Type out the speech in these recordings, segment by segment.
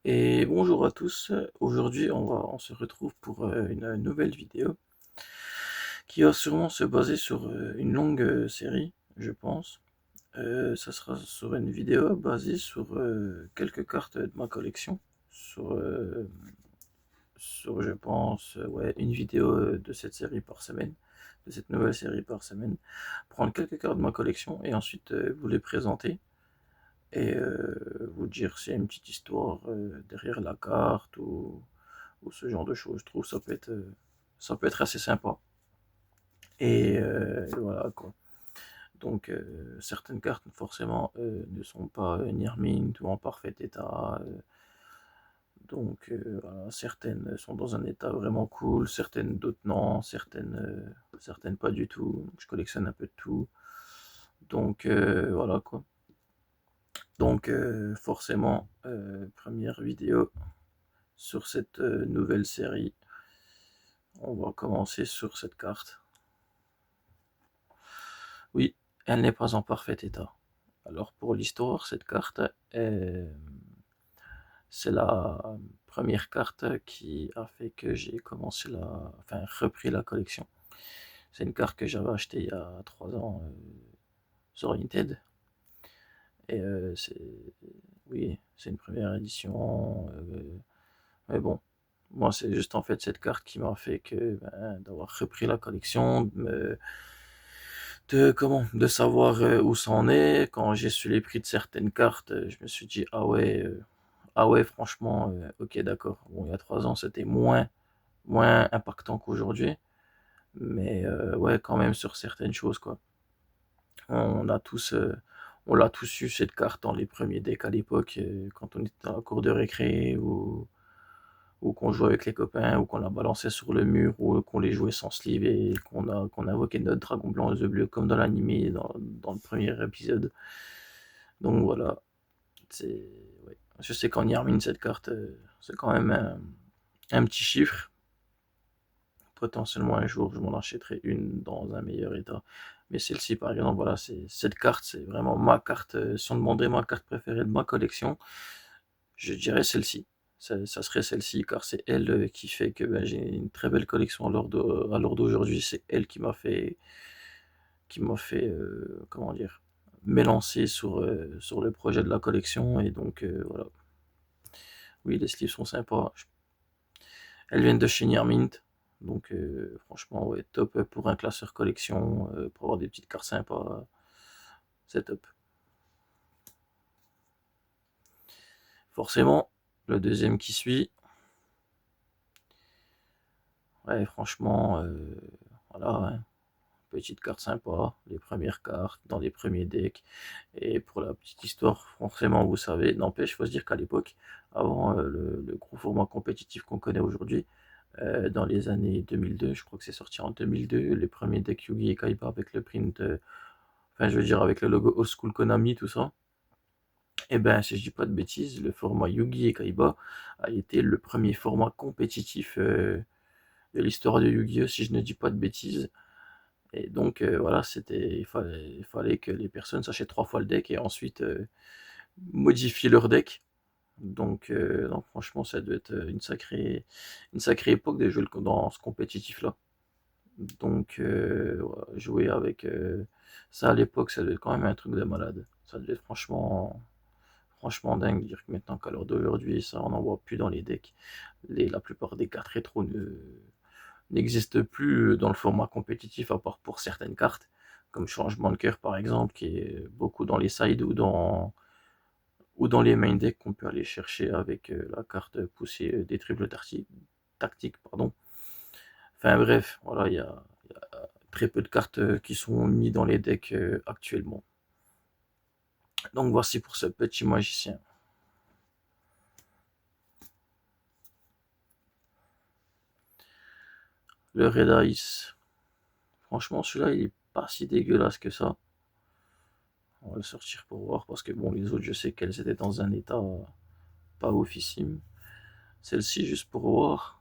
Et bonjour à tous. Aujourd'hui, on se retrouve pour une nouvelle vidéo qui va sûrement se baser sur une longue série, je pense. Ça sera sur une vidéo basée sur quelques cartes de ma collection, sur, euh, je pense, ouais, une vidéo de cette série par semaine, de cette nouvelle série par semaine. Prendre quelques cartes de ma collection et ensuite vous les présenter et vous dire s'il y a une petite histoire derrière la carte ou ce genre de choses. Je trouve que ça peut être assez sympa. Et voilà quoi. Donc certaines cartes forcément ne sont pas near mint ou en parfait état. Donc voilà, certaines sont dans un état vraiment cool, certaines d'autres non, certaines pas du tout. Donc, je collectionne un peu de tout. Donc voilà quoi. Donc forcément, première vidéo sur cette nouvelle série. On va commencer sur cette carte. Oui, elle n'est pas en parfait état. Alors pour l'histoire, cette carte, c'est la première carte qui a fait que j'ai commencé enfin repris la collection. C'est une carte que j'avais achetée il y a 3 ans sur Vinted. Et oui, c'est une première édition. Mais bon, moi c'est juste en fait cette carte qui m'a fait que d'avoir repris la collection, de savoir où ça en est. Quand j'ai su les prix de certaines cartes, je me suis dit ah ouais, franchement, ok, d'accord. Bon, il y a 3 ans, c'était moins impactant qu'aujourd'hui, mais ouais, quand même sur certaines choses, quoi. On a tous, euh, on l'a tous eu cette carte dans les premiers decks à l'époque, quand on était dans la cour de récré ou qu'on jouait avec les copains, ou qu'on la balançait sur le mur, ou qu'on les jouait sans sleeve et qu'on invoquait notre dragon blanc aux yeux bleus comme dans l'animé dans le premier épisode. Donc voilà, c'est ouais. Je sais qu'en Yarmine cette carte, c'est quand même un petit chiffre. Potentiellement un jour je m'en achèterai une dans un meilleur état. Mais celle-ci par exemple, voilà, cette carte, c'est vraiment ma carte. Si on demandait ma carte préférée de ma collection, je dirais celle-ci. Ça serait celle-ci, car c'est elle qui fait que ben, j'ai une très belle collection à l'heure d'aujourd'hui. C'est elle qui m'a fait comment dire, m'élancer sur le projet de la collection. Et donc, voilà. Oui, les sleeves sont sympas. Elles viennent de chez Near Mint. Donc, franchement, ouais, top pour un classeur collection, pour avoir des petites cartes sympas. C'est top. Forcément, le deuxième qui suit, ouais, franchement, voilà, hein. Petite carte sympa, les premières cartes dans les premiers decks. Et pour la petite histoire, forcément, vous savez, n'empêche, il faut se dire qu'à l'époque, avant le gros format compétitif qu'on connaît aujourd'hui, dans les années 2002, je crois que c'est sorti en 2002, les premiers decks Yugi et Kaiba avec le print, enfin je veux dire avec le logo Old School Konami, tout ça. Et ben, si je dis pas de bêtises, le format Yugi et Kaiba a été le premier format compétitif de l'histoire de Yu-Gi-Oh! Si je ne dis pas de bêtises. Et donc voilà, il fallait que les personnes s'achètent 3 fois le deck et ensuite modifier leur deck. Donc franchement, ça doit être une sacrée époque de jouer dans ce compétitif-là. Donc ouais, jouer avec ça à l'époque, ça devait être quand même un truc de malade. Ça devait être franchement dingue. Dire que maintenant qu'à l'heure d'aujourd'hui, ça on n'en voit plus dans les decks. La plupart des cartes rétro n'existe plus dans le format compétitif, à part pour certaines cartes, comme Changement de cœur par exemple, qui est beaucoup dans les sides ou dans les main decks qu'on peut aller chercher avec la carte poussée des triples tactiques. Pardon. Enfin bref, voilà, il y a très peu de cartes qui sont mises dans les decks actuellement. Donc voici pour ce petit magicien. Le Red Ice. Franchement, celui-là, il est pas si dégueulasse que ça. On va le sortir pour voir, parce que bon, les autres, je sais qu'elles étaient dans un état pas oufissime. Celle-ci, juste pour voir.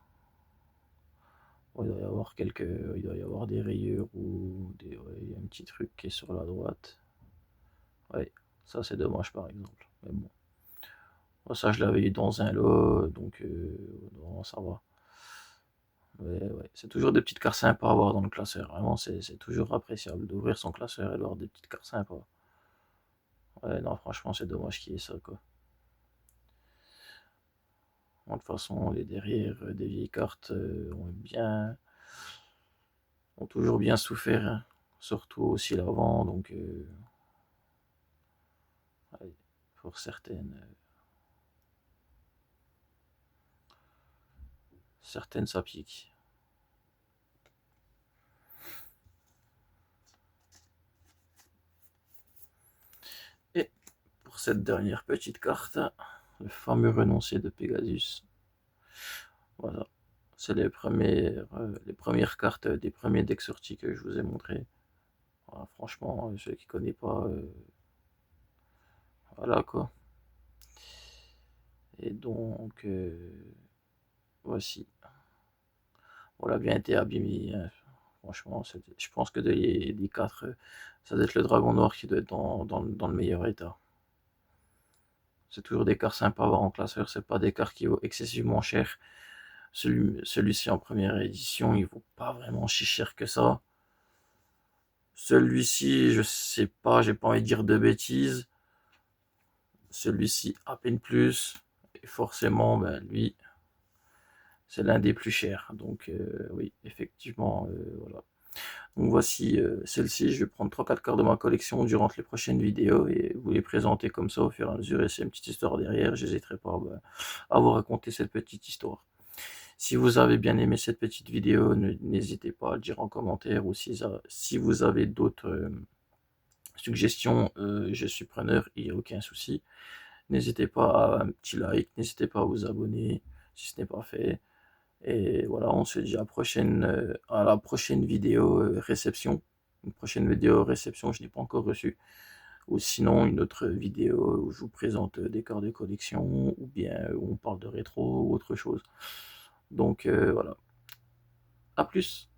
Oh, il doit y avoir des rayures ou ouais, il y a un petit truc qui est sur la droite. Ouais, ça c'est dommage par exemple. Mais bon. Ça, je l'avais eu dans un lot, donc non, ça va. Ouais, c'est toujours des petites cartes sympas à avoir dans le classeur. Vraiment, c'est toujours appréciable d'ouvrir son classeur et d'avoir des petites cartes sympas. Ouais, non, franchement, c'est dommage qu'il y ait ça, quoi. Bon, de toute façon, les derrière des vieilles cartes ont toujours bien souffert, hein. Surtout aussi l'avant, donc ouais, pour certaines ça pique. Et pour cette dernière petite carte, le fameux renoncé de Pegasus. Voilà. C'est les premières cartes des premiers decks sortis que je vous ai montré. Voilà, franchement, ceux qui ne connaissent pas, voilà quoi. Et donc, voici. Voilà, bien été abîmé, hein. Franchement, je pense que des 4, ça doit être le dragon noir qui doit être dans le meilleur état. C'est toujours des cartes sympas à avoir en classeur, c'est pas des cartes qui vaut excessivement cher. Celui-ci en première édition, il vaut pas vraiment si cher que ça. Celui-ci, je sais pas, j'ai pas envie de dire de bêtises. Celui-ci, à peine plus. Et forcément, ben, lui, c'est l'un des plus chers. Donc, oui, effectivement, voilà. Donc, voici celle-ci. Je vais prendre 3-4 cartes de ma collection durant les prochaines vidéos et vous les présenter comme ça au fur et à mesure. Et c'est une petite histoire derrière. J'hésiterai pas ben, à vous raconter cette petite histoire. Si vous avez bien aimé cette petite vidéo, n'hésitez pas à le dire en commentaire ou si vous avez d'autres suggestions, je suis preneur, il n'y a aucun souci. N'hésitez pas à un petit like, n'hésitez pas à vous abonner si ce n'est pas fait. Et voilà, on se dit à la prochaine vidéo réception. Une prochaine vidéo réception, je n'ai pas encore reçu. Ou sinon, une autre vidéo où je vous présente des cartes de collection, ou bien où on parle de rétro ou autre chose. Donc voilà. À plus.